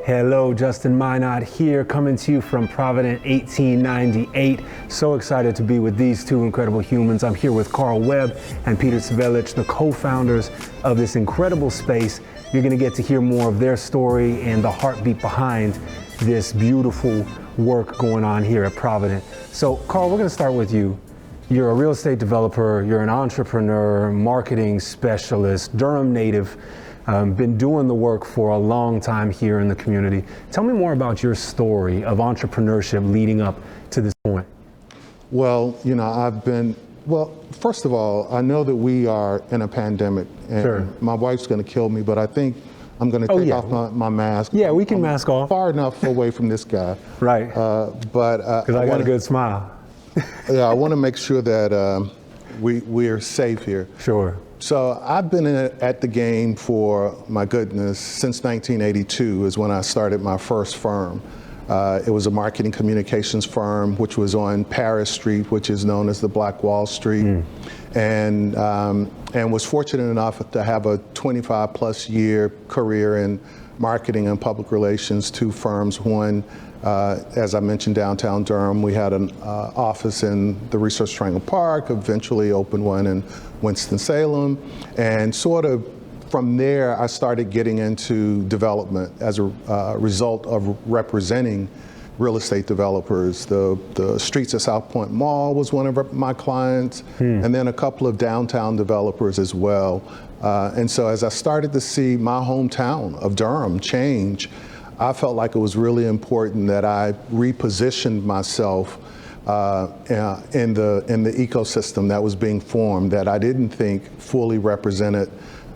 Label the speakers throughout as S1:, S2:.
S1: Hello, Justin Minot here, coming to you from Provident 1898. So excited to be with these two incredible humans. I'm here with Carl Webb and Peter Cvelich, the co-founders of this incredible space. You're going to get to hear more of their story and the heartbeat behind this beautiful work going on here at Provident. So, Carl, we're going to start with you. You're a real estate developer, you're an entrepreneur, marketing specialist, Durham native. Been doing the work for a long time here in the community. Tell me more about your story of entrepreneurship leading up to this point.
S2: Well, first of all, I know that we are in a pandemic, and
S1: Sure.
S2: My wife's going to kill me, but I think I'm going to take off my mask.
S1: Yeah, we can mask off.
S2: Far enough away from this guy.
S1: Right.
S2: Because
S1: I got a good smile.
S2: Yeah, I want to make sure that we are safe here.
S1: Sure.
S2: So I've been at the game for, my goodness, since 1982 is when I started my first firm. It was a marketing communications firm, which was on Paris Street, which is known as the Black Wall Street, and was fortunate enough to have a 25+ year career in marketing and public relations, two firms. One, as I mentioned, downtown Durham. We had an office in the Research Triangle Park, eventually opened one in Winston-Salem, and sort of from there I started getting into development as a result of representing real estate developers. The streets of South Point Mall was one of my clients, and then a couple of downtown developers as well. And so as I started to see my hometown of Durham change, I felt like it was really important that I repositioned myself in the ecosystem that was being formed, that I didn't think fully represented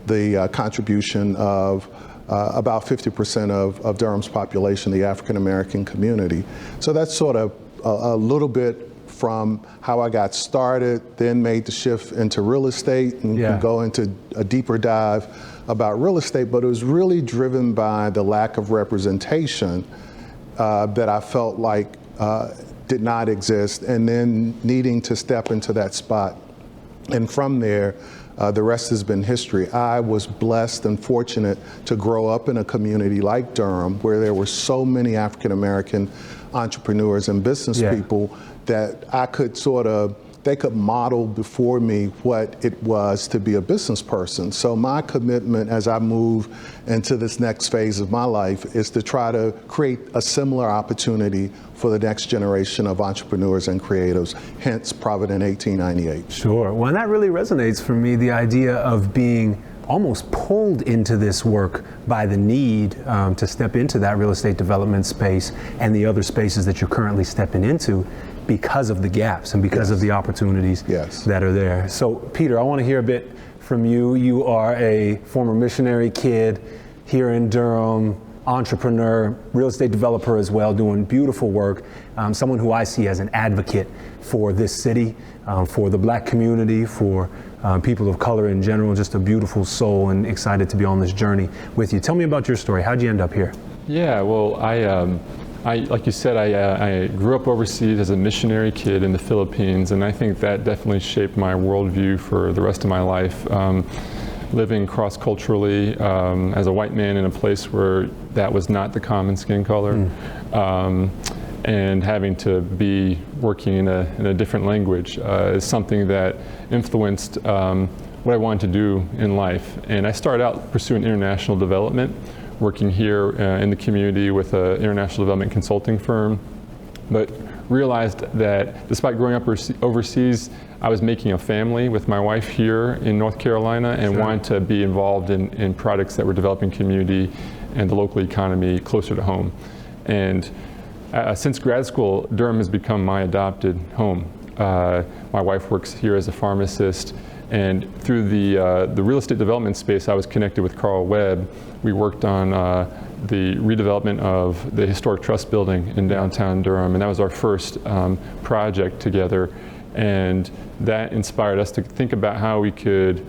S2: the contribution of about 50% of Durham's population, the African American community. So that's sort of a little bit from how I got started, then made the shift into real estate, and can go into a deeper dive about real estate, but it was really driven by the lack of representation that I felt like did not exist, and then needing to step into that spot. And from there, the rest has been history. I was blessed and fortunate to grow up in a community like Durham, where there were so many African American entrepreneurs and business people that I could they could model before me what it was to be a business person. So my commitment as I move into this next phase of my life is to try to create a similar opportunity for the next generation of entrepreneurs and creatives, hence Provident 1898.
S1: Sure. Well, and that really resonates for me, the idea of being almost pulled into this work by the need to step into that real estate development space and the other spaces that you're currently stepping into, because of the gaps and because of the opportunities that are there. So, Peter, I want to hear a bit from you. You are a former missionary kid here in Durham, entrepreneur, real estate developer as well, doing beautiful work. Someone who I see as an advocate for this city, for the Black community, for people of color in general, just a beautiful soul, and excited to be on this journey with you. Tell me about your story. How'd you end up here?
S3: Yeah, well, I like you said, I grew up overseas as a missionary kid in the Philippines, and I think that definitely shaped my worldview for the rest of my life. Living cross-culturally as a white man in a place where that was not the common skin color, and having to be working in a different language is something that influenced what I wanted to do in life. And I started out pursuing international development, working here in the community with an international development consulting firm, but realized that despite growing up overseas, I was making a family with my wife here in North Carolina, and wanted to be involved in projects that were developing community and the local economy closer to home. And since grad school, Durham has become my adopted home. My wife works here as a pharmacist, and through the real estate development space, I was connected with Carl Webb. We worked on the redevelopment of the historic trust building in downtown Durham, and that was our first project together. And that inspired us to think about how we could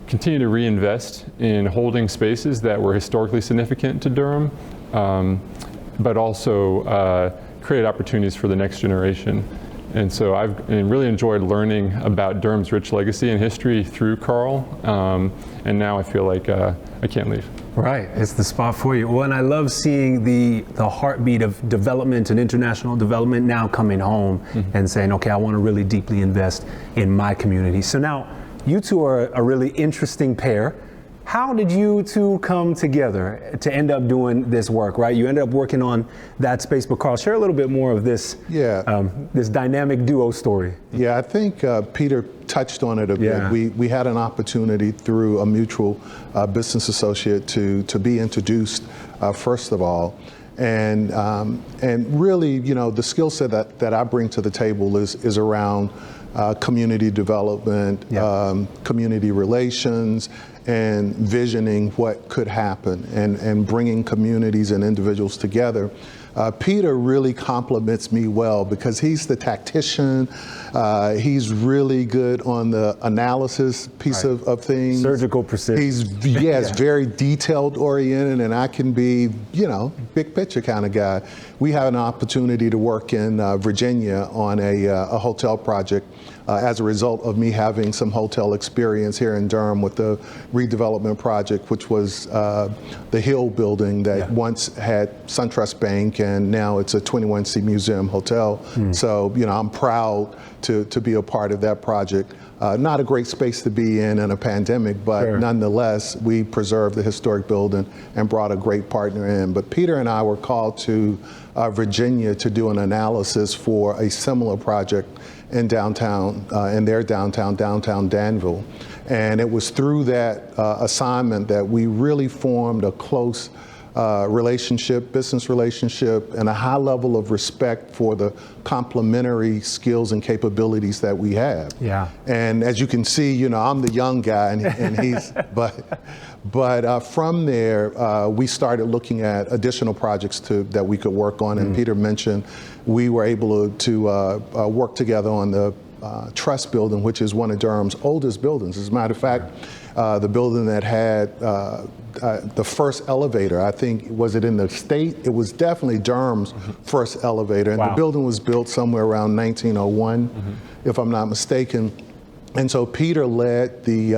S3: continue to reinvest in holding spaces that were historically significant to Durham, but also create opportunities for the next generation. And so I've really enjoyed learning about Durham's rich legacy and history through Carl, and now I feel like I can't leave.
S1: Right, it's the spot for you. Well, and I love seeing the heartbeat of development and international development now coming home and saying, okay, I want to really deeply invest in my community. So now, you two are a really interesting pair. How did you two come together to end up doing this work, right? You ended up working on that space, but Carl, share a little bit more of this, this dynamic duo story.
S2: Yeah, I think Peter touched on it a bit. We had an opportunity through a mutual business associate to be introduced, first of all. And really, you know, the skill set that I bring to the table is around community development, community relations, and visioning what could happen and bringing communities and individuals together. Peter really complements me well because he's the tactician. He's really good on the analysis piece of things.
S1: Surgical precision.
S2: He's very detailed oriented, and I can be, you know, big picture kind of guy. We have an opportunity to work in Virginia on a hotel project as a result of me having some hotel experience here in Durham with the redevelopment project, which was the Hill building that once had SunTrust Bank, and now it's a 21C Museum Hotel. So, you know, I'm proud to be a part of that project. Not a great space to be in a pandemic, but nonetheless, we preserved the historic building and brought a great partner in. But Peter and I were called to Virginia to do an analysis for a similar project in downtown, in their downtown Danville. And it was through that assignment that we really formed a close relationship, business relationship, and a high level of respect for the complementary skills and capabilities that we have. And as you can see, you know, I'm the young guy, and he's, but from there, we started looking at additional projects that we could work on. And Peter mentioned we were able to work together on the Trust building, which is one of Durham's oldest buildings. As a matter of fact, the building that had the first elevator, I think, was it in the state? It was definitely Durham's first elevator. And the building was built somewhere around 1901, if I'm not mistaken. And so Peter led the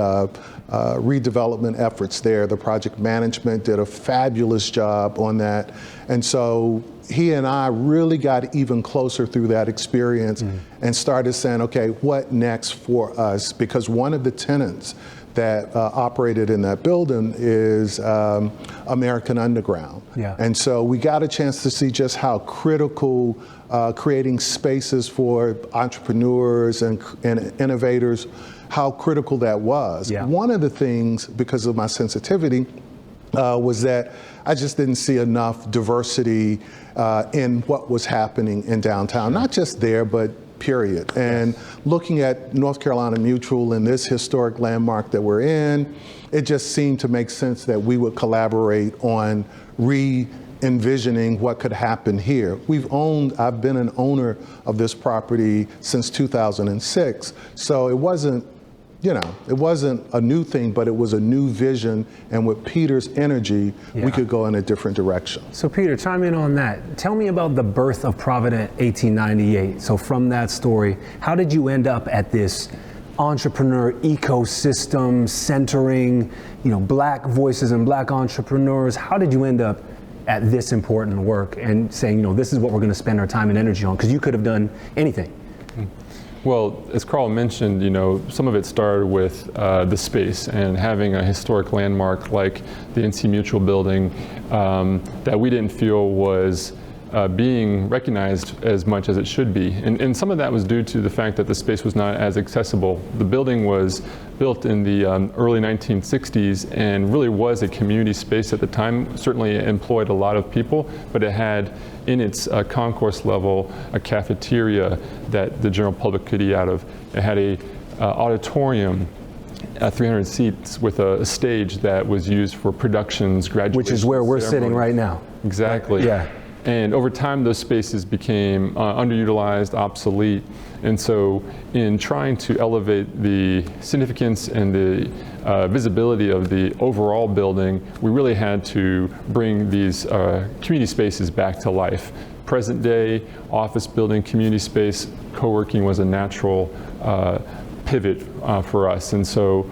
S2: redevelopment efforts there. The project management did a fabulous job on that. And so he and I really got even closer through that experience and started saying, okay, what next for us? Because one of the tenants that operated in that building is American Underground. And so we got a chance to see just how critical creating spaces for entrepreneurs and innovators, how critical that was. One of the things, because of my sensitivity, was that I just didn't see enough diversity in what was happening in downtown, not just there, but period. And looking at North Carolina Mutual and this historic landmark that we're in, it just seemed to make sense that we would collaborate on re-envisioning what could happen here. I've been an owner of this property since 2006, so it wasn't, you know, it wasn't a new thing, but it was a new vision, and with Peter's energy, we could go in a different direction.
S1: So Peter, chime in on that. Tell me about the birth of Provident 1898. So from that story, how did you end up at this entrepreneur ecosystem centering, you know, Black voices and Black entrepreneurs? How did you end up at this important work and saying, you know, this is what we're going to spend our time and energy on? Because you could have done anything.
S3: Well, as Carl mentioned, you know, some of it started with the space and having a historic landmark like the NC Mutual building that we didn't feel was being recognized as much as it should be. And some of that was due to the fact that the space was not as accessible. The building was built in the early 1960s and really was a community space at the time. Certainly employed a lot of people, but it had in its concourse level a cafeteria that the general public could eat out of. It had a auditorium, 300 seats with a stage that was used for productions, graduation,
S1: which is where we're
S3: ceremonies.
S1: Sitting right now.
S3: Exactly. And over time, those spaces became underutilized, obsolete. And so in trying to elevate the significance and the visibility of the overall building, we really had to bring these community spaces back to life. Present day, office building, community space, co-working was a natural pivot for us. And so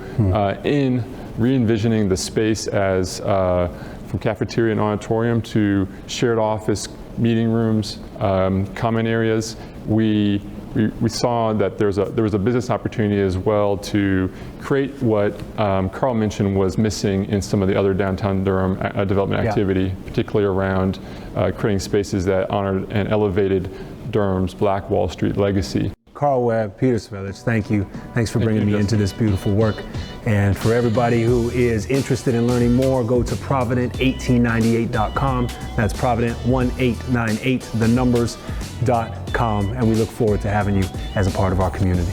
S3: in re-envisioning the space as from cafeteria and auditorium to shared office, meeting rooms, common areas. We saw that there was a business opportunity as well to create what Carl mentioned was missing in some of the other downtown Durham development activity, particularly around creating spaces that honored and elevated Durham's Black Wall Street legacy.
S1: Carl Webb, Peter Cvelich, thank you. Thanks for bringing me into this beautiful work. And for everybody who is interested in learning more, go to Provident1898.com. That's Provident1898, the numbers.com. And we look forward to having you as a part of our community.